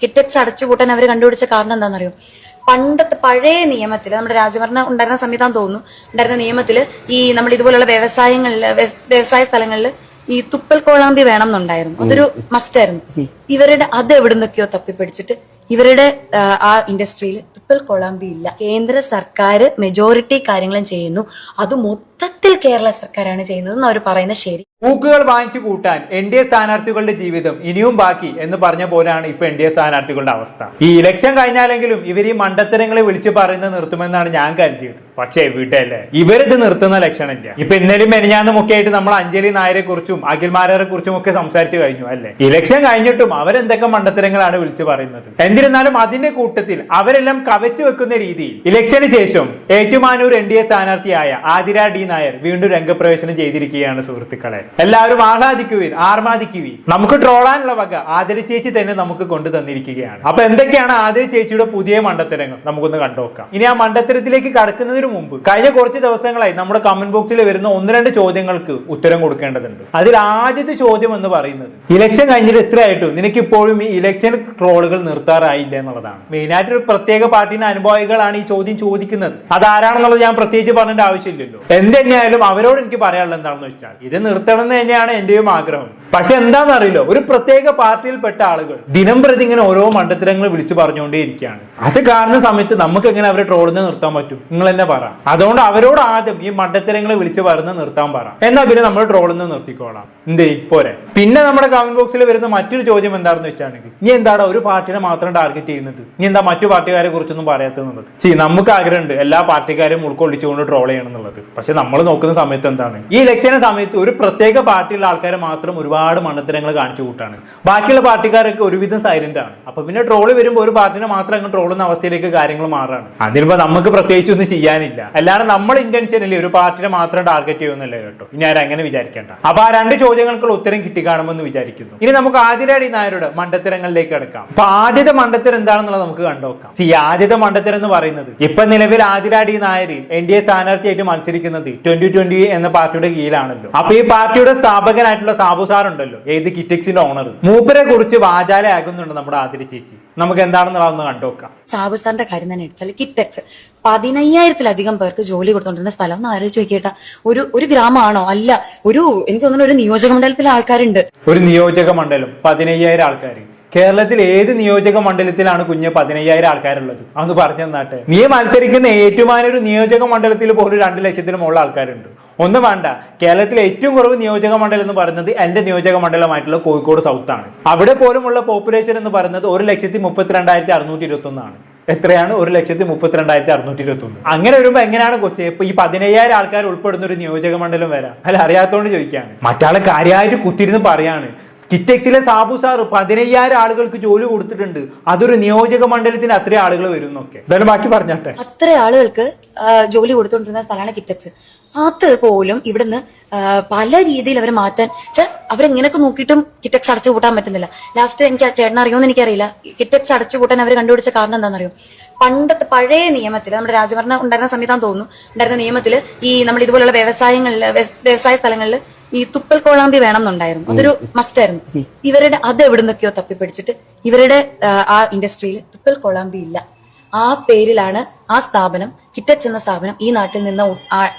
കിറ്റക്സ് അടച്ചുപൂട്ടാൻ അവർ കണ്ടുപിടിച്ച കാരണം എന്താണെന്നറിയോ? പണ്ടത്തെ പഴയ നിയമത്തിൽ, നമ്മുടെ രാജഭരണം ഉണ്ടായിരുന്ന സമയത്താന്ന് തോന്നുന്നു, ഉണ്ടായിരുന്ന നിയമത്തിൽ ഈ നമ്മൾ ഇതുപോലുള്ള വ്യവസായ സ്ഥലങ്ങളിൽ ഈ തുപ്പൽ കോളാമ്പി വേണം എന്നുണ്ടായിരുന്നു. അതൊരു മസ്റ്റായിരുന്നു. ഇവരുടെ അത് എവിടുന്നൊക്കെയോ തപ്പിപ്പിടിച്ചിട്ട് ഇവരുടെ ആ ഇൻഡസ്ട്രിയിൽ തുപ്പൽ കോളാമ്പി ഇല്ല. കേന്ദ്ര സർക്കാർ മെജോറിറ്റി കാര്യങ്ങളും ചെയ്യുന്നു, അത് മൊത്തത്തിൽ കേരള സർക്കാരാണ് ചെയ്യുന്നത് അവർ പറയുന്നത് ശരി. പൂക്കുകൾ വാങ്ങിച്ചു കൂട്ടാൻ NDA സ്ഥാനാർത്ഥികളുടെ ജീവിതം ഇനിയും ബാക്കി എന്ന് പറഞ്ഞ പോലെയാണ് ഇപ്പൊ NDA സ്ഥാനാർത്ഥികളുടെ അവസ്ഥ. ഈ ഇലക്ഷൻ കഴിഞ്ഞാലെങ്കിലും ഇവർ ഈ മണ്ടത്തരങ്ങളെ വിളിച്ചു പറയുന്നത് നിർത്തുമെന്നാണ് ഞാൻ കരുതിയത്. പക്ഷേ എവിടെയല്ലേ, ഇവരിത് നിർത്തുന്ന ലക്ഷണമില്ല. ഇപ്പൊ ഇന്നലെയും മെനിഞ്ഞാന്നും ഒക്കെ ആയിട്ട് നമ്മൾ അഞ്ജലി നായരെ കുറിച്ചും അഖിൽമാരെ കുറിച്ചും ഒക്കെ സംസാരിച്ചു കഴിഞ്ഞു അല്ലെ. ഇലക്ഷൻ കഴിഞ്ഞിട്ടും അവരെന്തൊക്കെ മണ്ടത്തരങ്ങളാണ് വിളിച്ചു പറയുന്നത്. എന്നിരുന്നാലും അതിന്റെ കൂട്ടത്തിൽ അവരെല്ലാം കവച്ചു വെക്കുന്ന രീതിയിൽ ഇലക്ഷന് ശേഷം ഏറ്റുമാനൂർ NDA സ്ഥാനാർത്ഥിയായ ആതിര D നായർ വീണ്ടും രംഗപ്രവേശനം ചെയ്തിരിക്കുകയാണ് സുഹൃത്തുക്കളെ. എല്ലാവരും ആഹ്ലാദിക്കുവിൻ, ആർമാദിക്കുവിൻ. നമുക്ക് ട്രോളാനുള്ള വക ആതിര ചേച്ചി തന്നെ നമുക്ക് കൊണ്ടു തന്നിരിക്കുകയാണ്. അപ്പൊ എന്തൊക്കെയാണ് ആതിര ചേച്ചിയുടെ പുതിയ മണ്ടത്തരങ്ങൾ നമുക്കൊന്ന് കണ്ടുനോക്കാം. ഇനി ആ മണ്ടത്തരത്തിലേക്ക് കടക്കുന്നതിന് മുമ്പ് കഴിഞ്ഞ കുറച്ച് ദിവസങ്ങളായി നമ്മുടെ കമന്റ് ബോക്സിൽ വരുന്ന 1-2 ചോദ്യങ്ങൾക്ക് ഉത്തരം കൊടുക്കേണ്ടതുണ്ട്. അതിൽ ആദ്യത്തെ ചോദ്യം എന്ന് പറയുന്നത്, ഇലക്ഷൻ കഴിഞ്ഞിട്ട് എത്രയായിട്ടും നിനക്ക് ഇപ്പോഴും ഈ ഇലക്ഷൻ ട്രോളുകൾ നിർത്താറായില്ല എന്നുള്ളതാണ്. മെയിനായിട്ട് ഒരു പ്രത്യേക പാർട്ടിന്റെ അനുഭാവികളാണ് ഈ ചോദ്യം ചോദിക്കുന്നത്. അതാരാണെന്നുള്ളത് ഞാൻ പ്രത്യേകിച്ച് പറഞ്ഞിട്ട് ആവശ്യമില്ലല്ലോ. എന്തെന്നായാലും അവരോട് എനിക്ക് പറയാനുള്ളത് എന്താണെന്ന് വെച്ചാൽ, ഇത് നിർത്തണം എന്ന് തന്നെയാണ് എന്റെയും ആഗ്രഹം. പക്ഷെ എന്താണെന്നറിയില്ല, ഒരു പ്രത്യേക പാർട്ടിയിൽപ്പെട്ട ആളുകൾ ദിനം പ്രതി ഇങ്ങനെ ഓരോ മണ്ടത്തരങ്ങൾ വിളിച്ചു പറഞ്ഞുകൊണ്ടേയിരിക്കുകയാണ്. അത് കാണുന്ന സമയത്ത് നമുക്ക് എങ്ങനെ അവരെ ട്രോളുന്നത് നിർത്താൻ പറ്റും? നിങ്ങൾ തന്നെ പറ. അതുകൊണ്ട് അവരോട് ആദ്യം ഈ മണ്ടത്തരങ്ങൾ വിളിച്ചു പറയുന്നത് നിർത്താൻ പറ. എന്നാ പിന്നെ നമ്മൾ ട്രോളുന്നത് നിർത്തിക്കോളാം. എന്തേ പോരെ. പിന്നെ നമ്മുടെ കമന്റ് ബോക്സിൽ വരുന്ന മറ്റൊരു ചോദ്യം എന്താണെന്ന് വെച്ചാണെങ്കിൽ, നീ എന്താണ് ഒരു പാർട്ടിനെ മാത്രം ടാർഗറ്റ് ചെയ്യുന്നത്? നീ എന്താ മറ്റു പാർട്ടിക്കാരെ കുറിച്ചൊന്നും പറയാത്തത്? നമുക്ക് ആഗ്രഹമുണ്ട് എല്ലാ പാർട്ടിക്കാരും ഉൾക്കൊള്ളിച്ചുകൊണ്ട് ട്രോൾ ചെയ്യണം എന്നുള്ളത്. പക്ഷെ നമ്മൾ നോക്കുന്ന സമയത്ത് എന്താണ്, ഈ ഇലക്ഷന് സമയത്ത് ഒരു പ്രത്യേക പാർട്ടിയുള്ള ആൾക്കാരെ മാത്രം ഒരുപാട് മണ്ടത്തരങ്ങൾ കാണിച്ചു കൂട്ടാണ്. ബാക്കിയുള്ള പാർട്ടിക്കാരൊക്കെ ഒരുവിധം സൈലന്റ് ആണ്. അപ്പൊ പിന്നെ ട്രോള് വരുമ്പോൾ ഒരു പാർട്ടിനെ മാത്രം അങ്ങ് ട്രോളുന്ന അവസ്ഥയിലേക്ക് കാര്യങ്ങൾ മാറാണ്. അതിനിപ്പോ നമുക്ക് പ്രത്യേകിച്ച് ഒന്നും ചെയ്യാനില്ല. അല്ലാതെ നമ്മൾ ഇന്റൻഷനല്ലേ ഒരു പാർട്ടിനെ മാത്രം ടാർഗറ്റ് ചെയ്യുന്നല്ലേ കേട്ടോ. ഇനി ആരും അങ്ങനെ വിചാരിക്കേണ്ട. അപ്പൊ ആ 2 ചോദ്യങ്ങൾക്കുള്ള ഉത്തരം കിട്ടിക്കാണുമെന്ന് വിചാരിക്കുന്നു. ഇനി നമുക്ക് ആതിര D നായരുടെ മണ്ടത്തരങ്ങളിലേക്ക് കിടക്കാം. അപ്പൊ ആദ്യത്തെ മണ്ടത്തരം എന്താണെന്നുള്ളത് നമുക്ക് കണ്ടുനോക്കാം. ആദ്യത്തെ മണ്ടത്തരം എന്ന് പറയുന്നത്, ഇപ്പൊ നിലവിൽ ആതിര D നായർ NDA സ്ഥാനാർത്ഥിയായിട്ട് മത്സരിക്കുന്നത് 2020 എന്ന പാർട്ടിയുടെ കീഴിലാണല്ലോ. അപ്പൊ ഈ പാർട്ടിയുടെ സ്ഥാപകനായിട്ടുള്ള സാബു സാർ ഉണ്ടല്ലോ, ഏത് കിറ്റക്സിന്റെ ഓണർ, മൂപ്പരെ കുറിച്ച് വാചാലയാകുന്നുണ്ട് നമ്മുടെ ആതിര ചേച്ചി. നമുക്ക് എന്താണെന്നുള്ളതൊന്ന് കണ്ടുനോക്കാം. സാബു സാറിന്റെ കാര്യം തന്നെ എടുത്താൽ, കിറ്റക്സ് 15,000-ലധികം പേർക്ക് ജോലി കൊടുത്തോണ്ടിരുന്ന സ്ഥലം ഒന്ന് ആലോചിച്ച് നോക്കിയേട്ടാ. ഒരു ഗ്രാമമാണോ? അല്ല, എനിക്ക് തോന്നുന്നു ഒരു നിയോജക മണ്ഡലത്തിലെ ആൾക്കാരുണ്ട്. ഒരു നിയോജക മണ്ഡലം 15,000 ആൾക്കാർ. കേരളത്തിൽ ഏത് നിയോജക മണ്ഡലത്തിലാണ് 15,000 ആൾക്കാരുള്ളത്? അതൊന്ന് പറഞ്ഞു തന്നാട്ടെ. നീ മത്സരിക്കുന്ന ഏറ്റുമാനൂർ നിയോജക മണ്ഡലത്തിൽ പോലും 2 ലക്ഷത്തിന് മുകളിൽ ആൾക്കാരുണ്ട്. ഒന്നും വേണ്ട, കേരളത്തിലെ ഏറ്റവും കുറവ് നിയോജക മണ്ഡലം എന്ന് പറയുന്നത് എന്റെ നിയോജക മണ്ഡലമായിട്ടുള്ള കോഴിക്കോട് സൗത്ത് ആണ്. അവിടെ പോലുമുള്ള പോപ്പുലേഷൻ എന്ന് പറയുന്നത് 1,32,621 ആണ്. എത്രയാണ്? 1,32,621. അങ്ങനെ വരുമ്പോ എങ്ങനെയാണ് കൊച്ചെ ഇപ്പൊ ഈ 15,000 ആൾക്കാർ ഉൾപ്പെടുന്ന ഒരു നിയോജക മണ്ഡലം വരാം? അല്ല, അറിയാത്തോണ്ട് ചോദിക്കാണ്. മറ്റാളെ കാര്യമായിട്ട് കുത്തിരുന്ന് പറയാണ്, കിറ്റക്സിലെ സാബു സാർ 15,000 ആളുകൾക്ക് ജോലി കൊടുത്തിട്ടുണ്ട്, അതൊരു നിയോജക മണ്ഡലത്തിന് അത്ര ആളുകൾ വരുന്നൊക്കെ. എന്തായാലും ബാക്കി പറഞ്ഞാട്ടെ. അത്ര ആളുകൾക്ക് ജോലി കൊടുത്തോണ്ടിരുന്ന സ്ഥലമാണ് കിറ്റക്സ്. അത് പോലും ഇവിടുന്ന് പല രീതിയിൽ അവർ മാറ്റാൻ അവരെങ്ങനെയൊക്കെ നോക്കിയിട്ടും കിറ്റക്സ് അടച്ചു പൂട്ടാൻ പറ്റുന്നില്ല. ലാസ്റ്റ് എനിക്ക് ചേട്ടൻ അറിയുമെന്ന് എനിക്കറിയില്ല, കിറ്റക്സ് അടച്ചു പൂട്ടാൻ അവർ കണ്ടുപിടിച്ച കാരണം എന്താണെന്നറിയോ? പണ്ടത്തെ പഴയ നിയമത്തിൽ, നമ്മുടെ രാജഭരണം ഉണ്ടായിരുന്ന സമയത്താന്ന് തോന്നുന്നു, ഉണ്ടായിരുന്ന നിയമത്തിൽ ഈ നമ്മൾ ഇതുപോലുള്ള വ്യവസായ സ്ഥലങ്ങളിൽ ഈ തുപ്പൽ കോളാമ്പി വേണം എന്നുണ്ടായിരുന്നു. അതൊരു മസ്റ്റായിരുന്നു. ഇവരുടെ അത് എവിടുന്നൊക്കെയോ തപ്പിപ്പിടിച്ചിട്ട് ഇവരുടെ ആ ഇൻഡസ്ട്രിയിൽ തുപ്പൽ കോളാമ്പി ഇല്ല. ആ പേരിലാണ് ആ സ്ഥാപനം, കിറ്റക്സ് എന്ന സ്ഥാപനം, ഈ നാട്ടിൽ നിന്ന്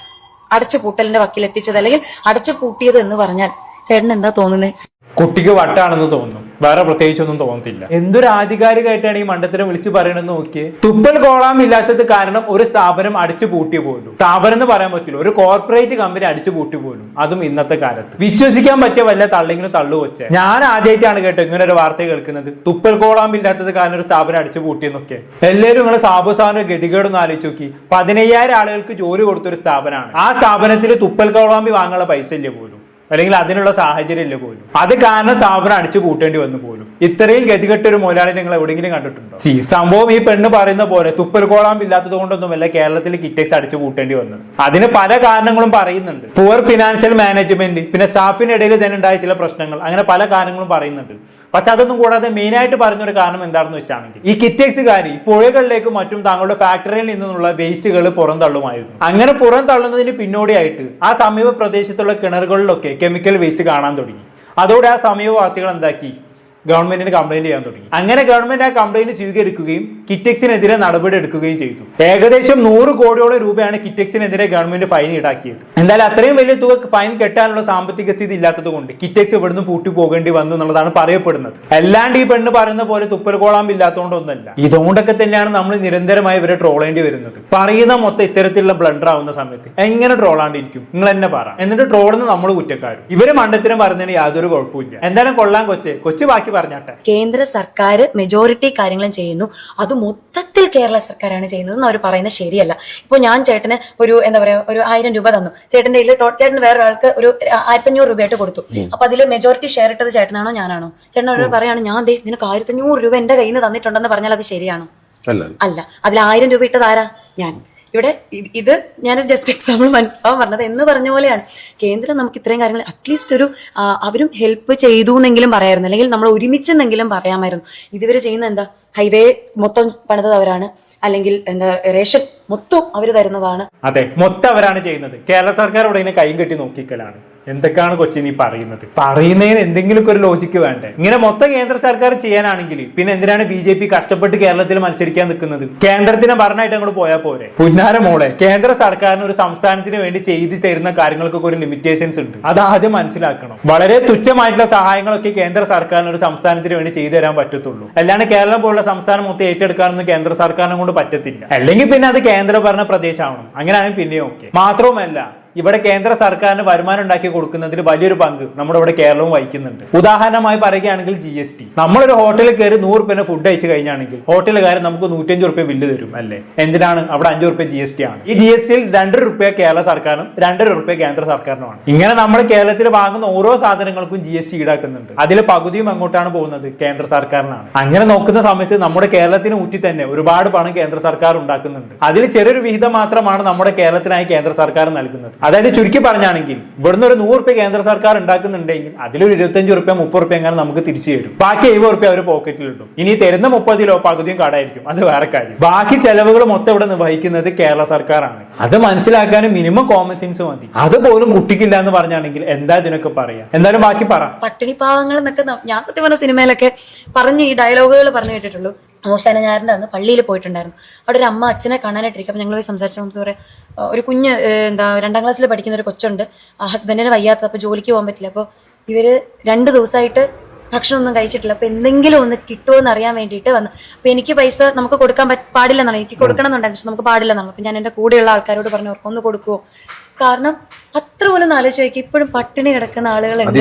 അടച്ചുപൂട്ടലിന്റെ വക്കിലെത്തിച്ചത്, അല്ലെങ്കിൽ അടച്ചുപൂട്ടിയത് എന്ന് പറഞ്ഞാൽ ചേട്ടൻ എന്താ തോന്നുന്നത്? കുട്ടിക്ക് വട്ടാണെന്ന് തോന്നുന്നു, വേറെ പ്രത്യേകിച്ചൊന്നും തോന്നത്തില്ല. എന്തൊരു ആധികാരികമായിട്ടാണ് ഈ മണ്ടത്തരം വിളിച്ചു പറയണമെന്ന് നോക്കിയേ. തുപ്പൽ കോളാം ഇല്ലാത്തത് കാരണം ഒരു സ്ഥാപനം അടിച്ചു പൂട്ടി പോലും, സ്ഥാപനം എന്ന് പറയാൻ പറ്റില്ല, ഒരു കോർപ്പറേറ്റ് കമ്പനി അടിച്ചു പൂട്ടി പോലും, അതും ഇന്നത്തെ കാലത്ത്. വിശ്വസിക്കാൻ പറ്റിയ വല്ല തള്ളിങ്ങിനും തള്ളു വെച്ചേ. ഞാൻ ആദ്യമായിട്ടാണ് കേട്ടോ ഇങ്ങനെ ഒരു വാർത്ത കേൾക്കുന്നത്, തുപ്പൽ കോളാം ഇല്ലാത്തത് കാരണം ഒരു സ്ഥാപനം അടിച്ചു പൂട്ടിയെന്നൊക്കെ. എല്ലാവരും നിങ്ങൾ സാബു സാറിന്റെ ഗതികേടൊന്ന് ആലോചിച്ച് നോക്കി. 15,000 ആളുകൾക്ക് ജോലി കൊടുത്തൊരു സ്ഥാപനമാണ്. ആ സ്ഥാപനത്തിൽ തുപ്പൽ കോളാമ്പി വാങ്ങാനുള്ള പൈസ ഇല്ല പോലും, അല്ലെങ്കിൽ അതിനുള്ള സാഹചര്യം ഇല്ല പോലും. അത് കാരണം സ്ഥാപനം അടിച്ചു പൂട്ടേണ്ടി വന്നു പോലും. ഇത്രയും ഗതികെട്ട ഒരു മുതലാളി നിങ്ങൾ എവിടെയെങ്കിലും കണ്ടിട്ടുണ്ടോ? സംഭവം ഈ പെണ്ണ് പറയുന്ന പോലെ തുപ്പൽ കോളാമ്പ് ഇല്ലാത്തത് കൊണ്ടൊന്നുമല്ല കേരളത്തിൽ കിറ്റക്സ് അടിച്ചു പൂട്ടേണ്ടി വന്നത്. അതിന് പല കാരണങ്ങളും പറയുന്നുണ്ട്. പുവർ ഫിനാൻഷ്യൽ മാനേജ്മെന്റ്, പിന്നെ സ്റ്റാഫിനിടയിൽ തന്നെ ഉണ്ടായ ചില പ്രശ്നങ്ങൾ, അങ്ങനെ പല കാരണങ്ങളും പറയുന്നുണ്ട്. പക്ഷെ അതൊന്നും കൂടാതെ മെയിൻ ആയിട്ട് പറയുന്ന ഒരു കാരണം എന്താണെന്ന് വെച്ചാണെങ്കിൽ, ഈ കിറ്റക്സുകാർ പുഴകളിലേക്കും മറ്റും തങ്ങളുടെ ഫാക്ടറിയിൽ നിന്നുള്ള വേസ്റ്റുകൾ പുറം തള്ളുമായിരുന്നു. അങ്ങനെ പുറം തള്ളുന്നതിന് പിന്നോടിയായിട്ട് ആ സമീപ പ്രദേശത്തുള്ള കിണറുകളിലൊക്കെ കെമിക്കൽ വേസ്റ്റ് കാണാൻ തുടങ്ങി. അതോടെ ആ സമീപവാസികൾ എന്താക്കി, ഗവൺമെന്റിന് കംപ്ലൈന്റ് ചെയ്യാൻ തുടങ്ങി. അങ്ങനെ ഗവൺമെന്റ് ആ കംപ്ലൈന്റ് സ്വീകരിക്കുകയും കിറ്റക്സിനെതിരെ നടപടി എടുക്കുകയും ചെയ്തു. ഏകദേശം 100 കോടിയോളം രൂപയാണ് കിറ്റക്സിനെതിരെ ഗവൺമെന്റ് ഫൈൻ ഈടാക്കിയത്. എന്തായാലും അത്രയും വലിയ തുക ഫൈൻ കെട്ടാനുള്ള സാമ്പത്തിക സ്ഥിതി ഇല്ലാത്തത് കൊണ്ട് കിറ്റക്സ് ഇവിടുന്ന് പൂട്ടി പോകേണ്ടി വന്നു എന്നുള്ളതാണ് പറയപ്പെടുന്നത്. അല്ലാണ്ട് ഈ പെണ്ണ് പറയുന്ന പോലെ തുപ്പൽക്കോളാമ്പ് ഇല്ലാത്തതുകൊണ്ടൊന്നല്ല. ഇതുകൊണ്ടൊക്കെ തന്നെയാണ് നമ്മൾ നിരന്തരമായി ഇവരെ ട്രോൾ ചെയ്യേണ്ടി വരുന്നത്. പറയുന്ന മൊത്തം ഇത്തരത്തിലുള്ള ബ്ലണ്ടർ ആവുന്ന സമയത്ത് എങ്ങനെ ട്രോളാണ്ടിരിക്കും? നിങ്ങൾ തന്നെ പറ. എന്നിട്ട് ട്രോളിന് നമ്മൾ കുറ്റക്കാരും. ഇവര് മണ്ടത്തിനും പറഞ്ഞതിന് യാതൊരു കുഴപ്പമില്ല. എന്തായാലും കൊള്ളാൻ കൊച്ചു ബാക്കി പറഞ്ഞാട്ടെ. കേന്ദ്ര സർക്കാർ മെജോറിറ്റി കാര്യങ്ങളും ചെയ്യുന്നു, അത് മൊത്തത്തിൽ കേരള സർക്കാരാണ് ചെയ്യുന്നത് എന്ന് അവർ പറയുന്നത് ശരിയല്ല. ഇപ്പൊ ഞാൻ ചേട്ടന് ഒരു എന്താ പറയാ ഒരു 1000 രൂപ തന്നു, ചേട്ടന്റെ ചേട്ടന് വേറൊരാൾക്ക് ഒരു 1500 രൂപയായിട്ട് കൊടുത്തു. അപ്പൊ അതിൽ മെജോറിറ്റി ഷെയർ ഇട്ടത് ചേട്ടനാണോ ഞാനാണോ? ചേട്ടൻ അവരോട് പറയാണ് ഞാൻ ദേ നിനക്ക് 1500 രൂപ എന്റെ കയ്യിൽ നിന്ന് തന്നിട്ടുണ്ടെന്ന് പറഞ്ഞാൽ അത് ശരിയാണോ? അല്ല. അതിൽ 1000 രൂപ ഇട്ടത് ആരാ? ഞാൻ. ഇവിടെ ഇത് ഞാനൊരു ജസ്റ്റ് എക്സാമ്പിൾ മനസ്സിലാവാൻ പറഞ്ഞത് എന്ന് പറഞ്ഞ പോലെയാണ്. കേന്ദ്രം നമുക്ക് ഇത്രയും കാര്യങ്ങൾ അറ്റ്ലീസ്റ്റ് ഒരു അവരും ഹെൽപ്പ് ചെയ്തു എന്നെങ്കിലും പറയാമായിരുന്നു, അല്ലെങ്കിൽ നമ്മൾ ഒരുമിച്ചെന്നെങ്കിലും പറയാമായിരുന്നു. ഇതുവരെ ചെയ്യുന്ന എന്താ? ഹൈവേ മൊത്തം പണിതത് അവരാണ്, അല്ലെങ്കിൽ എന്താ റേഷൻ മൊത്തം അവര് തരുന്നതാണ്. അതെ, മൊത്തം അവരാണ് ചെയ്യുന്നത്. കേരള സർക്കാർ ഇവിടെ ഇങ്ങനെ കൈ കെട്ടി നോക്കിക്കലാണ്. എന്തൊക്കെയാണ് കൊച്ചി നീ പറയുന്നതിന് എന്തെങ്കിലുമൊക്കെ ഒരു ലോജിക്ക് വേണ്ടേ? ഇങ്ങനെ മൊത്തം കേന്ദ്ര സർക്കാർ ചെയ്യാനാണെങ്കിൽ പിന്നെ എന്തിനാണ് BJP കഷ്ടപ്പെട്ട് കേരളത്തിൽ മത്സരിക്കാൻ നിൽക്കുന്നത്? കേന്ദ്രത്തിന് ഭരണമായിട്ട് അങ്ങോട്ട് പോയാൽ പോരെ? പുന്നാര മോളെ, കേന്ദ്ര സർക്കാരിന് ഒരു സംസ്ഥാനത്തിന് വേണ്ടി ചെയ്തു തരുന്ന കാര്യങ്ങൾക്കൊക്കെ ഒരു ലിമിറ്റേഷൻസ് ഉണ്ട്. അത് ആദ്യം മനസ്സിലാക്കണം. വളരെ തുച്ഛമായിട്ടുള്ള സഹായങ്ങളൊക്കെ കേന്ദ്ര സർക്കാരിന് ഒരു സംസ്ഥാനത്തിന് വേണ്ടി ചെയ്തു തരാൻ പറ്റത്തുള്ളൂ. അല്ലാണ്ട് കേരളം പോലുള്ള സംസ്ഥാനം മൊത്തം ഏറ്റെടുക്കാനൊന്നും കേന്ദ്ര സർക്കാരിനെ കൊണ്ട് പറ്റത്തില്ല. അല്ലെങ്കിൽ പിന്നെ അത് കേന്ദ്രഭരണ പ്രദേശമാവണം. അങ്ങനെയാണെങ്കിൽ പിന്നെയും ഓക്കെ. മാത്രവുമല്ല, ഇവിടെ കേന്ദ്ര സർക്കാരിന് വരുമാനം ഉണ്ടാക്കി കൊടുക്കുന്നതിൽ വലിയൊരു പങ്ക് നമ്മുടെ ഇവിടെ കേരളവും വഹിക്കുന്നുണ്ട്. ഉദാഹരണമായി പറയുകയാണെങ്കിൽ GST. നമ്മളൊരു ഹോട്ടലിൽ കയറി 100 രൂപ ഫുഡ് അയച്ചു കഴിഞ്ഞാണെങ്കിൽ ഹോട്ടലുകാരൻ നമുക്ക് 105 രൂപ ബില്ല് തരും അല്ലേ? എന്തിനാണ്? അവിടെ 5 രൂപ GST ആണ്. ഈ GSTയിൽ 2 രൂപ കേരള സർക്കാരിനും 2 രൂപ കേന്ദ്ര സർക്കാരിനുമാണ്. ഇങ്ങനെ നമ്മൾ കേരളത്തിൽ വാങ്ങുന്ന ഓരോ സാധനങ്ങൾക്കും GST ഈടാക്കുന്നുണ്ട്. അതിൽ പകുതിയും എങ്ങോട്ടാണ് പോകുന്നത്? കേന്ദ്ര സർക്കാരിനാണ്. അങ്ങനെ നോക്കുന്ന സമയത്ത് നമ്മുടെ കേരളത്തിന് ഊറ്റി തന്നെ ഒരുപാട് പണം കേന്ദ്ര സർക്കാർ ഉണ്ടാക്കുന്നുണ്ട്. അതിൽ ചെറിയൊരു വിഹിതം മാത്രമാണ് നമ്മുടെ കേരളത്തിനായി കേന്ദ്ര സർക്കാർ നൽകുന്നത്. അതായത് ചുരുക്കി പറഞ്ഞാണെങ്കിൽ ഇവിടുന്ന് ഒരു 100 രൂപ കേന്ദ്ര സർക്കാർ ഉണ്ടാക്കുന്നുണ്ടെങ്കിൽ അതിലൊരു 25 രൂപ 30 രൂപ എങ്ങനെ നമുക്ക് തിരിച്ചു തരും. ബാക്കി 70 രൂപ അവർ പോക്കറ്റിൽ ഇടും. ഇനി തരുന്ന 30 പകുതിയും കടായിരിക്കും, അത് വേറെ കാര്യം. ബാക്കി ചെലവുകൾ മൊത്തം ഇവിടെ നിർവഹിക്കുന്നത് കേരള സർക്കാരാണ്. അത് മനസ്സിലാക്കാനും മിനിമം കോമൺ സെൻസ് മതി. അതുപോലും കുട്ടിക്കില്ല എന്ന് പറഞ്ഞാണെങ്കിൽ എന്താ ഇതിനൊക്കെ പറയാ? എന്തായാലും ബാക്കി പറ. പട്ടിണി പാവങ്ങൾ എന്നൊക്കെ ഞാൻ സത്യം പറഞ്ഞ സിനിമയിലൊക്കെ പറഞ്ഞ് ഈ ഡയലോഗുകൾ പറഞ്ഞു കേട്ടിട്ടുള്ളൂ. ഓശാന ഞായറിന്റെ അന്ന് പള്ളിയിൽ പോയിട്ടുണ്ടായിരുന്നു. അവിടെ ഒരു അമ്മ അച്ഛനെ കാണാനായിട്ടിരിക്കും. അപ്പൊ ഞങ്ങൾ പോയി സംസാരിച്ച നമുക്ക് പറയാം, ഒരു കുഞ്ഞ് 2ാം ക്ലാസ്സിൽ പഠിക്കുന്ന ഒരു കൊച്ചുണ്ട്, ഹസ്ബൻഡിന് വയ്യാത്ത, അപ്പൊ ജോലിക്ക് പോകാൻ പറ്റില്ല. അപ്പൊ ഇവര് 2 ദിവസമായിട്ട് ഭക്ഷണമൊന്നും കഴിച്ചിട്ടില്ല. അപ്പൊ എന്തെങ്കിലും ഒന്ന് കിട്ടുമോ എന്ന് അറിയാൻ വേണ്ടിയിട്ട് വന്നു. അപ്പൊ എനിക്ക് പൈസ നമുക്ക് കൊടുക്കാൻ പാടില്ലെന്നാണ്, എനിക്ക് കൊടുക്കണം എന്നുണ്ടായിരുന്നു, പക്ഷെ നമുക്ക് പാടില്ലെന്നാണ്. അപ്പൊ ഞാൻ എന്റെ കൂടെയുള്ള ആൾക്കാരോട് പറഞ്ഞു, അവർക്ക് ഒന്ന് കൊടുക്കുവോ? കാരണം അത്ര പോലും ആലോചിച്ച് നോക്കി, ഇപ്പോഴും പട്ടിണി കിടക്കുന്ന ആളുകളുണ്ട്.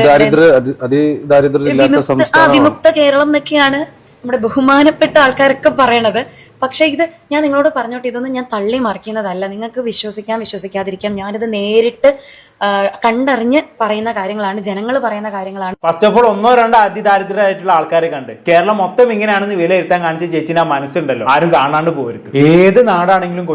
വിമുക്ത കേരളം എന്നൊക്കെയാണ് നമ്മുടെ ബഹുമാനപ്പെട്ട ആൾക്കാരൊക്കെ പറയണത്. പക്ഷെ ഇത് ഞാൻ നിങ്ങളോട് പറഞ്ഞോട്ടെ, ഇതൊന്നും ഞാൻ തള്ളി മറിക്കുന്നതല്ല. നിങ്ങൾക്ക് വിശ്വസിക്കാം വിശ്വസിക്കാതിരിക്കാം. ഞാനിത് നേരിട്ട് കണ്ടറിഞ്ഞ് പറയുന്ന കാര്യങ്ങളാണ്, ജനങ്ങൾ പറയുന്ന കാര്യങ്ങളാണ്. ഫസ്റ്റ് ഓഫ് ഓൾ 1-2 അതിദാരിദ്ര്യമായിട്ടുള്ള ആൾക്കാരെ കണ്ട് കേരളം മൊത്തം ഇങ്ങനെയാണെന്ന് വിലയിരുത്താൻ കാണിച്ച ചേച്ചിന് ആ മനസ്സുണ്ടല്ലോ, ആരും കാണാണ്ട് പോരുത്. ഏത് നാടാണെങ്കിലും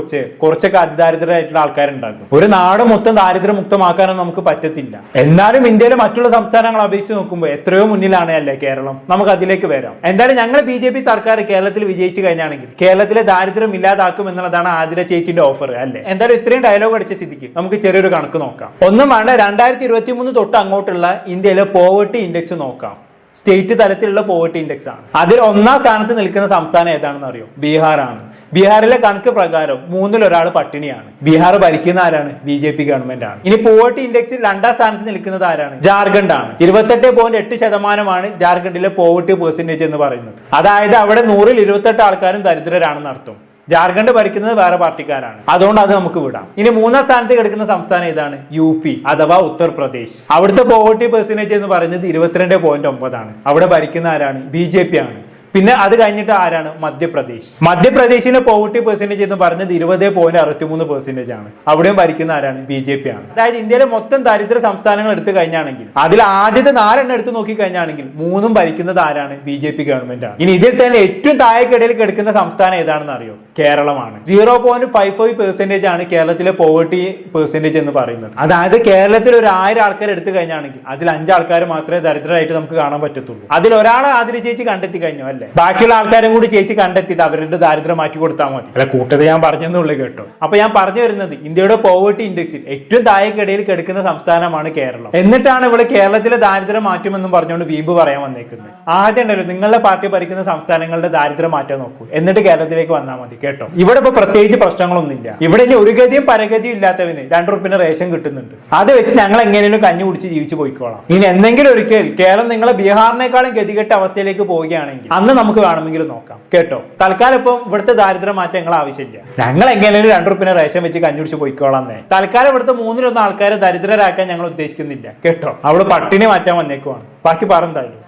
കുറച്ചൊക്കെ അതിദാരിദ്ര്യമായിട്ടുള്ള ആൾക്കാരുണ്ടാകും. ഒരു നാട് മൊത്തം ദാരിദ്ര്യമുക്തമാക്കാനൊന്നും നമുക്ക് പറ്റത്തില്ല. എന്നാലും ഇന്ത്യയിലെ മറ്റുള്ള സംസ്ഥാനങ്ങൾ അപേക്ഷിച്ച് നോക്കുമ്പോൾ എത്രയോ മുന്നിലാണ് അല്ലേ കേരളം? നമുക്ക് അതിലേക്ക് വരാം. എന്തായാലും ഞങ്ങൾ BJP സർക്കാർ കേരളത്തിൽ വിജയിച്ചു കഴിഞ്ഞാണെങ്കിൽ കേരളത്തിലെ ദാരിദ്ര്യം ഇല്ലാതാക്കും എന്നുള്ളതാണ് ആതിര ചേച്ചിന്റെ ഓഫർ അല്ലേ? എന്തായാലും ഇത്രയും ഡയലോഗ് അടിച്ച സ്ഥിതിക്ക് നമുക്ക് ചെറിയൊരു കണക്ക് നോക്കാം. ഒന്നും വേണ്ട, 2023 തൊട്ട് അങ്ങോട്ടുള്ള ഇന്ത്യയിലെ പോവർട്ടി ഇൻഡെക്സ് നോക്കാം. സ്റ്റേറ്റ് തലത്തിലുള്ള പോവർട്ടി ഇൻഡെക്സ് ആണ്. അതിൽ 1ാം സ്ഥാനത്ത് നിൽക്കുന്ന സംസ്ഥാനം ഏതാണെന്ന് അറിയോ? ബീഹാറാണ്. ബീഹാറിലെ കണക്ക് പ്രകാരം 3-ൽ 1 പട്ടിണിയാണ്. ബീഹാർ ഭരിക്കുന്ന ആരാണ്? BJP ഗവൺമെന്റ് ആണ്. ഇനി പോവർട്ടി ഇൻഡെക്സിൽ 2ാം സ്ഥാനത്ത് നിൽക്കുന്നത് ആരാണ്? ജാർഖണ്ഡ് ആണ്. 28.8% ജാർഖണ്ഡിലെ പോവർട്ടി പെർസെന്റേജ് എന്ന് പറയുന്നത്. അതായത് അവിടെ 100-ൽ 28 ആൾക്കാരും ദരിദ്രരാണെന്ന് അർത്ഥം. ജാർഖണ്ഡ് ഭരിക്കുന്നത് വേറെ പാർട്ടിക്കാരാണ്. അതുകൊണ്ട് അത് നമുക്ക് വിടാം. ഇനി 3ാം സ്ഥാനത്ത് കിടക്കുന്ന സംസ്ഥാനം ഏതാണ്? UP അഥവാ ഉത്തർപ്രദേശ്. അവിടുത്തെ പോവർട്ടി പെർസെന്റേജ് എന്ന് പറയുന്നത് 22.9 അവിടെ ഭരിക്കുന്ന ആരാണ്? BJP ആണ്. പിന്നെ അത് കഴിഞ്ഞിട്ട് ആരാണ്? മധ്യപ്രദേശിലെ പോവർട്ടി പെർസെന്റേജ് എന്ന് പറയുന്നത് 20.63% ആണ്. അവിടെയും ഭരിക്കുന്ന ആരാണ്? BJP ആണ്. അതായത് ഇന്ത്യയിലെ മൊത്തം ദരിദ്ര സംസ്ഥാനങ്ങൾ എടുത്തു കഴിഞ്ഞാണെങ്കിൽ അതിൽ ആദ്യത്തെ 4 എടുത്ത് നോക്കി കഴിഞ്ഞാണെങ്കിൽ 3ഉം ഭരിക്കുന്നത് ആരാണ്? BJP ഗവൺമെന്റ് ആണ്. ഇനി ഇതിൽ തന്നെ ഏറ്റവും താഴേക്കിടയിൽ കിടക്കുന്ന സംസ്ഥാനം ഏതാണെന്ന് അറിയോ? കേരളമാണ്. 0.55% ആണ് കേരളത്തിലെ പോവർട്ടി പെർസെന്റേജ് എന്ന് പറയുന്നത്. അതായത് കേരളത്തിൽ ഒരു 1000 ആൾക്കാർ എടുത്തു കഴിഞ്ഞാണെങ്കിൽ അതിൽ 5 ആൾക്കാർ മാത്രമേ ദരിദ്രരായിട്ട് നമുക്ക് കാണാൻ പറ്റത്തുള്ളൂ. അതിൽ ഒരാളെ ആതിര ചേച്ചി കണ്ടെത്തി കഴിഞ്ഞു അല്ലേ? അല്ലേ? ബാക്കിയുള്ള ആൾക്കാരും കൂടി ചേച്ചി കണ്ടെത്തിയിട്ട് അവരുടെ ദാരിദ്ര്യം മാറ്റി കൊടുത്താൽ മതി. അല്ല, കൂട്ടത് ഞാൻ പറഞ്ഞെന്നുള്ളൂ കേട്ടോ. അപ്പൊ ഞാൻ പറഞ്ഞു വരുന്നത്, ഇന്ത്യയുടെ പോവേർട്ടി ഇൻഡെക്സിൽ ഏറ്റവും താഴേക്കിടയിൽ കിടക്കുന്ന സംസ്ഥാനമാണ് കേരളം. എന്നിട്ടാണ് ഇവിടെ കേരളത്തിലെ ദാരിദ്ര്യം മാറ്റുമെന്നും പറഞ്ഞുകൊണ്ട് വീമ്പ് പറയാൻ വന്നേക്കുന്നത്. ആദ്യം ഉണ്ടല്ലോ, നിങ്ങളുടെ പാർട്ടി ഭരിക്കുന്ന സംസ്ഥാനങ്ങളുടെ ദാരിദ്ര്യം മാറ്റാൻ നോക്കൂ, എന്നിട്ട് കേരളത്തിലേക്ക് വന്നാൽ മതി കേട്ടോ. ഇവിടെ ഇപ്പൊ പ്രത്യേകിച്ച് പ്രശ്നങ്ങളൊന്നുമില്ല. ഇവിടെ ഇനി ഒരു ഗതിയും പരഗതിയും ഇല്ലാത്തവന് ₹2 റേഷൻ കിട്ടുന്നുണ്ട്. അത് വെച്ച് ഞങ്ങൾ എങ്ങനെയും കഞ്ഞി കുടിച്ച് ജീവിച്ചു പോയിക്കോളാം. ഇനി എന്തെങ്കിലും ഒരിക്കൽ കേരളം നിങ്ങളെ ബീഹാറിനേക്കാളും ഗതികെട്ട അവസ്ഥയിലേക്ക് പോവുകയാണെങ്കിൽ അന്ന് നമുക്ക് വേണമെങ്കിലും നോക്കാം കേട്ടോ. തൽക്കാലം ഇപ്പം ഇവിടുത്തെ ദാരിദ്ര്യം മാറ്റം ഞങ്ങൾ ആവശ്യമില്ല. ഞങ്ങൾ എങ്ങനെയും ₹2 റേഷൻ വെച്ച് കഞ്ഞി കുടിച്ച് പോയിക്കോളാന്നേ. തൽക്കാലം ഇവിടുത്തെ 3-1 ആൾക്കാരെ ദരിദ്രരാക്കാൻ ഞങ്ങൾ ഉദ്ദേശിക്കുന്നില്ല കേട്ടോ. അവിടെ പട്ടിണി മാറ്റാൻ വന്നേക്കുവാണ്. ബാക്കി പറഞ്ഞാലും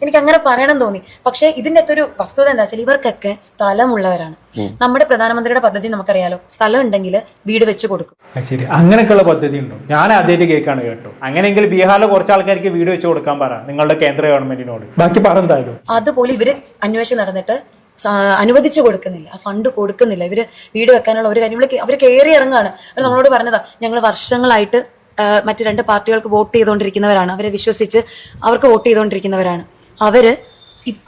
എനിക്ക് അങ്ങനെ പറയണം തോന്നി. പക്ഷെ ഇതിന്റെ അകത്തൊരു വസ്തുത എന്താ വെച്ചാൽ ഇവർക്കൊക്കെ സ്ഥലമുള്ളവരാണ്. നമ്മുടെ പ്രധാനമന്ത്രിയുടെ പദ്ധതി നമുക്കറിയാലോ, സ്ഥലം ഉണ്ടെങ്കിൽ വീട് വെച്ച് കൊടുക്കും. ശരി, അങ്ങനെയൊക്കെയുള്ള പദ്ധതി ഉണ്ടോ? ഞാൻ ആദ്യമായിട്ട് കേൾക്കാണ് കേട്ടോ. അങ്ങനെയെങ്കിൽ ബീഹാറിലെ കുറച്ച് ആൾക്കാർക്ക് വീട് വെച്ച് കൊടുക്കാൻ പറ നിങ്ങളുടെ കേന്ദ്ര ഗവൺമെന്റിനോട്. ബാക്കി പറഞ്ഞാലും അതുപോലെ ഇവര് അന്വേഷണം നടന്നിട്ട് അനുവദിച്ചു കൊടുക്കുന്നില്ല, ആ ഫണ്ട് കൊടുക്കുന്നില്ല. ഇവര് വീട് വെക്കാനുള്ള ഒരു കാര്യം അവർ കയറി ഇറങ്ങാണ്. അവർ നമ്മളോട് പറഞ്ഞതാ, ഞങ്ങൾ വർഷങ്ങളായിട്ട് മറ്റു 2 പാർട്ടികൾക്ക് വോട്ട് ചെയ്തുകൊണ്ടിരിക്കുന്നവരാണ്, അവരെ വിശ്വസിച്ച് അവർക്ക് വോട്ട് ചെയ്തുകൊണ്ടിരിക്കുന്നവരാണ്. അവര്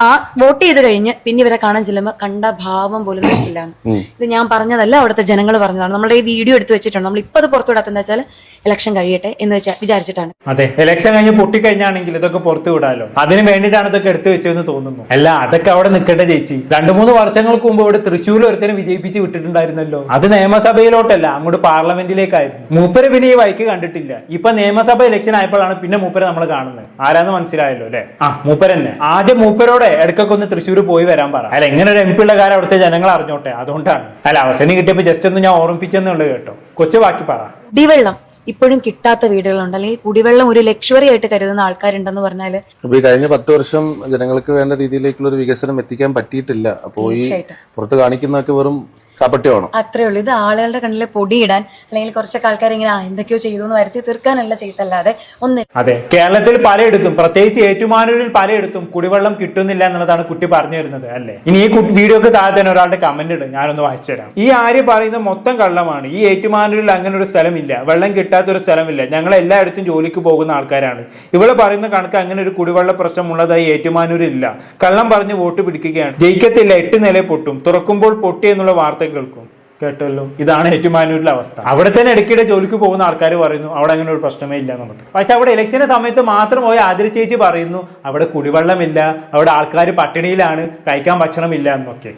ആ വോട്ട് ചെയ്ത് കഴിഞ്ഞ് പിന്നെ ഇവരെ കാണാൻ ചെല്ലുമ്പോൾ കണ്ട ഭാവം പോലും നോക്കില്ലാന്ന്. ഇത് ഞാൻ പറഞ്ഞതല്ല, അവിടുത്തെ ജനങ്ങൾ പറഞ്ഞതാണ്. നമ്മുടെ ഈ വീഡിയോ എടുത്തു വെച്ചിട്ടുണ്ട്. നമ്മൾ ഇപ്പൊ അത് പുറത്തുവിടാത്ത എന്താ വെച്ചാൽ ഇലക്ഷൻ കഴിയട്ടെ എന്ന് വിചാരിച്ചിട്ടാണ്. അതെ, ഇലക്ഷൻ കഴിഞ്ഞ് പൊട്ടിക്കഴിഞ്ഞാണെങ്കിൽ ഇതൊക്കെ പുറത്തു വിടാലോ. അതിന് വേണ്ടിയിട്ടാണ് ഇതൊക്കെ എടുത്തു വെച്ചതെന്ന് തോന്നുന്നു. അല്ല, അതൊക്കെ അവിടെ നിൽക്കട്ടെ ചേച്ചി. 2-3 വർഷങ്ങൾക്ക് മുമ്പ് ഇവിടെ തൃശ്ശൂരിൽ ഒരുത്തരം വിജയിപ്പിച്ച് വിട്ടിട്ടുണ്ടായിരുന്നല്ലോ. അത് നിയമസഭയിലോട്ടല്ല, അങ്ങോട്ട് പാർലമെന്റിലേക്കായിരുന്നു. മൂപ്പര് പിന്നെ ഈ വൈക്ക് കണ്ടിട്ടില്ല. ഇപ്പൊ നിയമസഭ ഇലക്ഷൻ ആയപ്പോഴാണ് പിന്നെ മൂപ്പരെ നമ്മൾ കാണുന്നത്. ആരാന്ന് മനസ്സിലായല്ലോ അല്ലെ? മൂപ്പരന്നെ. ആദ്യം മൂപ്പരോടെ ഇടയ്ക്കൊക്കെ ഒന്ന് തൃശ്ശൂർ പോയി വരാൻ പറ. അല്ല, എങ്ങനെ ഒരു MP ഉള്ള കാര്യം അവിടുത്തെ ജനങ്ങൾ അറിഞ്ഞോട്ടെ, അതുകൊണ്ടാണ്. അല്ല, അവസരം കിട്ടിയപ്പോ ജസ്റ്റ് ഒന്ന് ഞാൻ ഓർമ്മിപ്പിച്ചെന്നുള്ളൂ കേട്ടോ. കൊച്ചു ബാക്കി പറ. കുടിവെള്ളം ഇപ്പോഴും കിട്ടാത്ത വീടുകളുണ്ട്, അല്ലെങ്കിൽ കുടിവെള്ളം ഒരു ലക്ഷറി ആയിട്ട് കരുതുന്ന ആൾക്കാരുണ്ടെന്ന് പറഞ്ഞാല് ഈ കഴിഞ്ഞ 10 വർഷം ജനങ്ങൾക്ക് വേണ്ട രീതിയിലേക്കുള്ള ഒരു വികസനം എത്തിക്കാൻ പറ്റിയിട്ടില്ല. അപ്പോ ഈ പുറത്ത് കാണിക്കുന്നതൊക്കെ വെറും കാപ്പട്യമാണ്. അത്രേ ഉള്ളൂ. ഇത് ആളുകളുടെ കണ്ണിലെ പൊടിയിടാൻ, അല്ലെങ്കിൽ കുറച്ചൊക്കെ ആൾക്കാർ ഇങ്ങനെ എന്തൊക്കെയോ ചെയ്തു എന്ന് വരുത്തി തീർക്കാനല്ല ചെയ്തല്ലാതെ ഒന്ന്. അതെ, കേരളത്തിൽ പലയിടത്തും, പ്രത്യേകിച്ച് ഏറ്റുമാനൂരിൽ പലയിടത്തും കുടിവെള്ളം കിട്ടുന്നില്ല എന്നുള്ളതാണ് കുട്ടി പറഞ്ഞു വരുന്നത് അല്ലേ? ഇനി ഈ വീഡിയോക്ക് താഴെ തന്നെ ഒരാളുടെ കമന്റ് ഇടും, ഞാനൊന്ന് വായിച്ചു തരാം. ഈ ആര്യ പറയുന്നത് മൊത്തം കള്ളമാണ്. ഈ ഏറ്റുമാനൂരിൽ അങ്ങനെ ഒരു സ്ഥലമില്ല, വെള്ളം കിട്ടാത്തൊരു സ്ഥലമില്ല. ഞങ്ങൾ എല്ലായിടത്തും ജോലിക്ക് പോകുന്ന ആൾക്കാരാണ്. ഇവള് പറയുന്ന കണക്ക് അങ്ങനെ ഒരു കുടിവെള്ള പ്രശ്നം ഉള്ളതായി ഏറ്റുമാനൂരില്ല. കള്ളം പറഞ്ഞ് വോട്ട് പിടിക്കുകയാണ്. ജയിക്കത്തില്ല, 8 നില പൊട്ടും, തുറക്കുമ്പോൾ പൊട്ടി എന്നുള്ള വാർത്ത കേൾക്കും. കേട്ടല്ലോ, ഇതാണ് ഏറ്റുമാനൂരിലെ അവസ്ഥ. അവിടെ തന്നെ ഇടയ്ക്കിടെ ജോലിക്ക് പോകുന്ന ആൾക്കാർ പറയുന്നു അവിടെ അങ്ങനെ ഒരു പ്രശ്നമേ ഇല്ല എന്നുള്ളത്. പക്ഷെ അവിടെ ഇലക്ഷന്റെ സമയത്ത് മാത്രം പോയി ആതിര ചേച്ചി പറയുന്നു അവിടെ കുടിവെള്ളമില്ല, അവിടെ ആൾക്കാർ പട്ടിണിയിലാണ്, കഴിക്കാൻ ഭക്ഷണമില്ല എന്നൊക്കെ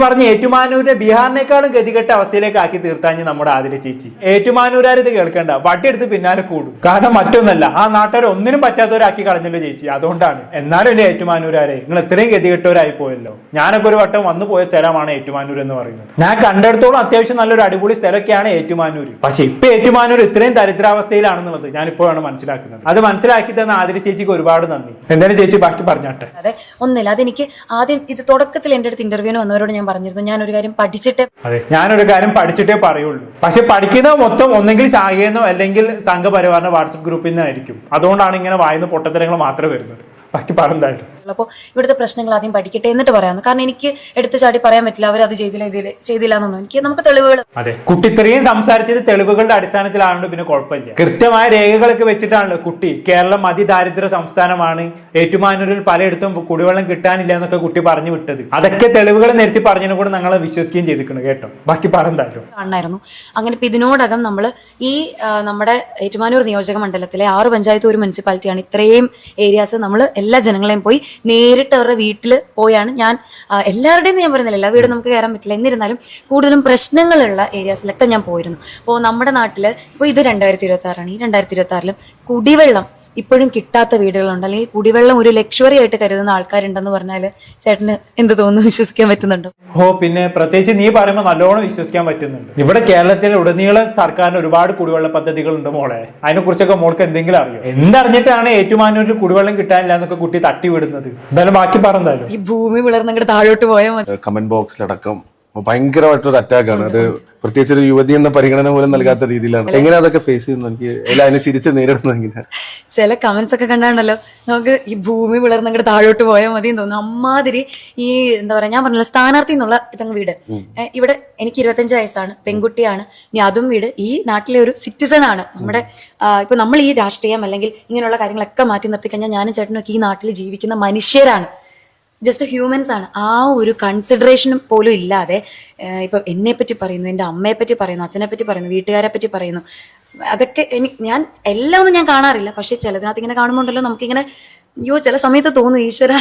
പറഞ്ഞ് ഏറ്റുമാനൂരിനെ ബീഹാറിനേക്കാളും ഗതികെട്ട അവസ്ഥയിലേക്ക് ആക്കി തീർത്താഞ്ഞ് നമ്മുടെ ആതിര ചേച്ചി. ഏറ്റുമാനൂരാർ ഇത് കേൾക്കേണ്ട, വട്ടിയെടുത്ത് പിന്നാലെ കൂടും. കാരണം മറ്റൊന്നല്ല, ആ നാട്ടുകാർ ഒന്നിനും പറ്റാത്തവരാക്കി കളഞ്ഞല്ലോ ചേച്ചി, അതുകൊണ്ടാണ്. എന്നാലും എന്റെ ഏറ്റുമാനൂരാരെ, നിങ്ങൾ ഇത്രയും ഗതികെട്ടവരായി പോയല്ലോ. ഞാനൊക്കെ ഒരു വട്ടം വന്നു പോയ സ്ഥലമാണ് ഏറ്റുമാനൂർ എന്ന് പറയുന്നത്. ഞാൻ കണ്ടെടുത്തോളം അത്യാവശ്യം നല്ലൊരു അടിപൊളി സ്ഥലമൊക്കെയാണ് ഏറ്റുമാനൂർ. പക്ഷെ ഇപ്പൊ ഏറ്റുമാനൂർ ഇത്രയും ദരിദ്രാവസ്ഥയിലാണെന്നുള്ളത് ഞാൻ ഇപ്പോഴാണ് മനസ്സിലാക്കുന്നത്. അത് മനസ്സിലാക്കി തന്ന ആതിര ചേച്ചിക്ക് ഒരുപാട് നന്ദി. എന്തായാലും ചേച്ചി ബാക്കി പറഞ്ഞാട്ടെ. അതെ, ഒന്നില്ല, അതെനിക്ക് ആദ്യം ഇത് തുടക്കത്തിൽ എന്റെ അടുത്ത് ഇന്റർവ്യൂവിന് വന്നവരോട് ഞാൻ പറഞ്ഞിരുന്നു, ഞാനൊരു കാര്യം പഠിച്ചിട്ടേ. അതെ, ഞാനൊരു കാര്യം പഠിച്ചിട്ടേ പറയുള്ളൂ. പക്ഷെ പഠിക്കുന്നത് മൊത്തം ഒന്നെങ്കിൽ ശാഖയെന്നോ അല്ലെങ്കിൽ സംഘപരിവാറിന്റെ വാട്സപ്പ് ഗ്രൂപ്പിൽ നിന്നായിരിക്കും. അതുകൊണ്ടാണ് ഇങ്ങനെ വായുന്ന പൊട്ടത്തരങ്ങൾ മാത്രമേ വരുന്നത്. ബാക്കി പറഞ്ഞാലും അപ്പോൾ ഇവിടുത്തെ പ്രശ്നങ്ങൾ ആദ്യം പഠിക്കട്ടെ എന്നിട്ട് പറയാമെന്ന്. കാരണം എനിക്ക് എടുത്തു ചാടി പറയാൻ പറ്റില്ല അവർ അത് ചെയ്തില്ല എന്നൊന്നും. നമുക്ക് തെളിവുകൾ. അതെ, കുട്ടി ഇത്രയും സംസാരിച്ചത് തെളിവുകളുടെ അടിസ്ഥാനത്തിലാണല്ലോ, പിന്നെ കുഴപ്പമില്ല. കൃത്യമായ രേഖകളൊക്കെ വെച്ചിട്ടാണല്ലോ കുട്ടി കേരളം അതിദാരിദ്ര്യ സംസ്ഥാനമാണ്, ഏറ്റുമാനൂരിൽ പലയിടത്തും കുടിവെള്ളം കിട്ടാനില്ല എന്നൊക്കെ കുട്ടി പറഞ്ഞു വിട്ടത്. അതൊക്കെ തെളിവുകൾ നിരത്തി പറഞ്ഞതിനെ കൂടെ ഞങ്ങളെ വിശ്വസിക്കുകയും ചെയ്തിരിക്കണം കേട്ടോ. ബാക്കി പറഞ്ഞാലും കാണായിരുന്നു. അങ്ങനെ ഇപ്പൊ ഇതിനോടകം നമ്മൾ ഈ നമ്മുടെ ഏറ്റുമാനൂർ നിയോജക മണ്ഡലത്തിലെ 6 പഞ്ചായത്ത് ഒരു മുനിസിപ്പാലിറ്റിയാണ്. ഇത്രയും ഏരിയാസ് നമ്മൾ എല്ലാ ജനങ്ങളെയും പോയി നേരിട്ട് അവരുടെ വീട്ടിൽ പോയാണ് ഞാൻ എല്ലാവരുടെയും ഞാൻ പറയുന്നില്ല, എല്ലാ വീടും നമുക്ക് കയറാൻ പറ്റില്ല. എന്നിരുന്നാലും കൂടുതലും പ്രശ്നങ്ങളുള്ള ഏരിയാസിലൊക്കെ ഞാൻ പോയിരുന്നു. അപ്പോൾ നമ്മുടെ നാട്ടിൽ ഇപ്പോൾ ഇത് 2026 ഈ 2026 കുടിവെള്ളം ഇപ്പോഴും കിട്ടാത്ത വീടുകളുണ്ട്, അല്ലെങ്കിൽ കുടിവെള്ളം ഒരു ലക്ഷറി ആയിട്ട് കരുതുന്ന ആൾക്കാരുണ്ടെന്ന് പറഞ്ഞാൽ ചേട്ടന് എന്ത് തോന്നുന്നു? വിശ്വസിക്കാൻ പറ്റുന്നുണ്ടോ? പിന്നെ പ്രത്യേകിച്ച് നീ പറയുമ്പോൾ നല്ലോണം വിശ്വസിക്കാൻ പറ്റുന്നുണ്ട്. ഇവിടെ കേരളത്തിൽ ഉടനീളം സർക്കാരിന് ഒരുപാട് കുടിവെള്ള പദ്ധതികൾ ഉണ്ട് മോളെ. അതിനെ കുറിച്ചൊക്കെ മോൾക്ക് എന്തെങ്കിലും അറിയോ? എന്തറിഞ്ഞിട്ടാണ് ഏറ്റുമാനൂരിൽ കുടിവെള്ളം കിട്ടാനില്ല എന്നൊക്കെ കുട്ടി തട്ടി വിടുന്നത്? എന്തായാലും ബാക്കി പറഞ്ഞാലും ഈ ഭൂമി പിളർന്നങ്ങോട്ട് താഴോട്ട് പോയാൽ മതി. കമന്റ് ബോക്സിലടക്കം ഭയങ്കരമായിട്ടൊരു അറ്റാക്കാണ് അത്. പ്രത്യേകിച്ച് ഒരു യുവതി എന്ന പരിഗണന പോലും നൽകാത്ത രീതിയിലാണ്. എങ്ങനെ അതൊക്കെ ഫേസ് ചെയ്യുന്നു? എനിക്ക് അതിനെ ചിരിച്ച് നേരിടുന്നു. എങ്ങനെ ചില കമന്റ്സ് ഒക്കെ കണ്ടാണല്ലോ, നമുക്ക് ഈ ഭൂമി പിളർന്നങ്ങോട്ട് താഴോട്ട് പോയാൽ മതി എന്ന് തോന്നുന്നു. അമ്മാതിരി ഈ എന്താ പറയാ, ഞാൻ പറഞ്ഞല്ലോ സ്ഥാനാർത്ഥി എന്നുള്ള ഇതങ്ങ് വീട്. ഇവിടെ എനിക്ക് 25 വയസ്സാണ്, പെൺകുട്ടിയാണ്. ഇനി അതും വീട് ഈ നാട്ടിലെ ഒരു സിറ്റിസൺ ആണ്. നമ്മുടെ ഇപ്പൊ നമ്മൾ ഈ രാഷ്ട്രീയം അല്ലെങ്കിൽ ഇങ്ങനെയുള്ള കാര്യങ്ങളൊക്കെ മാറ്റി നിർത്തി കഴിഞ്ഞാൽ ഞാനും ചേട്ടനൊക്കെ ഈ നാട്ടിൽ ജീവിക്കുന്ന മനുഷ്യരാണ്. ജസ്റ്റ് ഹ്യൂമൻസ് ആണ്. ആ ഒരു കൺസിഡറേഷനും പോലും ഇല്ലാതെ ഇപ്പൊ എന്നെ പറ്റി പറയുന്നു, എൻ്റെ അമ്മയെ പറ്റി പറയുന്നു, അച്ഛനെ പറ്റി പറയുന്നു, വീട്ടുകാരെ പറ്റി പറയുന്നു. അതൊക്കെ ഞാൻ എല്ലാം ഒന്നും ഞാൻ കാണാറില്ല, പക്ഷെ ചിലതിനകത്ത് ഇങ്ങനെ കാണുമ്പോണ്ടല്ലോ നമുക്കിങ്ങനെ അയ്യോ ചില സമയത്ത് തോന്നും ഈശ്വര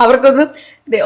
അവർക്കൊന്നും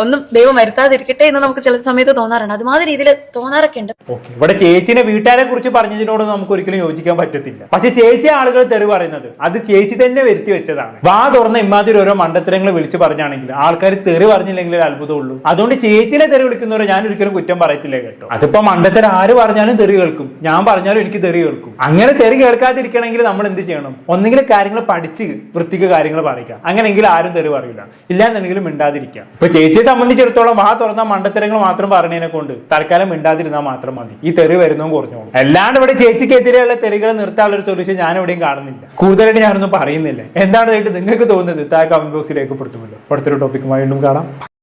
ഒന്നും ദൈവം വരുത്താതിരിക്കട്ടെ എന്ന് നമുക്ക് ചില സമയത്ത് തോന്നാറുണ്ട്. അതുമാതിരി രീതിയിൽ തോന്നാറൊക്കെ ഉണ്ട്. ഓക്കെ, ഇവിടെ ചേച്ചിനെ വീട്ടുകാരെ കുറിച്ച് പറഞ്ഞതിനോട് നമുക്ക് ഒരിക്കലും യോജിക്കാൻ പറ്റത്തില്ല. പക്ഷെ ചേച്ചി ആളുകൾ തെറി പറയുന്നത് അത് ചേച്ചി തന്നെ വരുത്തി വെച്ചതാണ്. വാ തുറന്ന ഇമാതിരി ഓരോ മണ്ടത്തരങ്ങൾ വിളിച്ച് പറഞ്ഞാണെങ്കിൽ ആൾക്കാർ തെറി പറഞ്ഞില്ലെങ്കിൽ അത്ഭുതമുള്ളൂ. അതുകൊണ്ട് ചേച്ചിനെ തെറി വിളിക്കുന്നവരെ ഞാൻ ഒരിക്കലും കുറ്റം പറയത്തില്ല കേട്ടോ. അതിപ്പോ മണ്ടത്തരം ആര് പറഞ്ഞാലും തെറി കേൾക്കും, ഞാൻ പറഞ്ഞാലും എനിക്ക് തെറി കേൾക്കും. അങ്ങനെ തെറി കേൾക്കാതിരിക്കണമെങ്കിൽ നമ്മൾ എന്ത് ചെയ്യണം? ഒന്നെങ്കിലും കാര്യങ്ങൾ പഠിച്ച് വൃത്തിക്ക് കാര്യങ്ങൾ പറയുക, അങ്ങനെയെങ്കിൽ ആരും തെറി പറയില്ല. ഇല്ലാന്നുണ്ടെങ്കിലും മിണ്ടാതിരിക്കുക. ഇപ്പൊ ചേച്ചിയെ സംബന്ധിച്ചിടത്തോളം വാ തുറന്ന മണ്ടത്തരങ്ങൾ മാത്രം പറഞ്ഞതിനെ കൊണ്ട് തൽക്കാലം മിണ്ടാതിരുന്നാൽ മാത്രം മതി, ഈ തെറി വരുന്നതും കുറഞ്ഞോളും. അല്ലാണ്ട് ഇവിടെ ചേച്ചിക്കെതിരെയുള്ള തെറികൾ നിർത്താനുള്ള ഒരു സൊല്യൂഷൻ ഞാൻ എവിടെയും കാണുന്നില്ല. കൂടുതലായിട്ട് ഞാനൊന്നും പറയുന്നില്ല. എന്താണ് നിങ്ങൾക്ക് തോന്നുന്നത് താഴെ കമന്റ് ബോക്സിൽ രേഖപ്പെടുത്തുമല്ലോ. അടുത്തൊരു ടോപ്പിക്കുമായി വീണ്ടും കാണാം.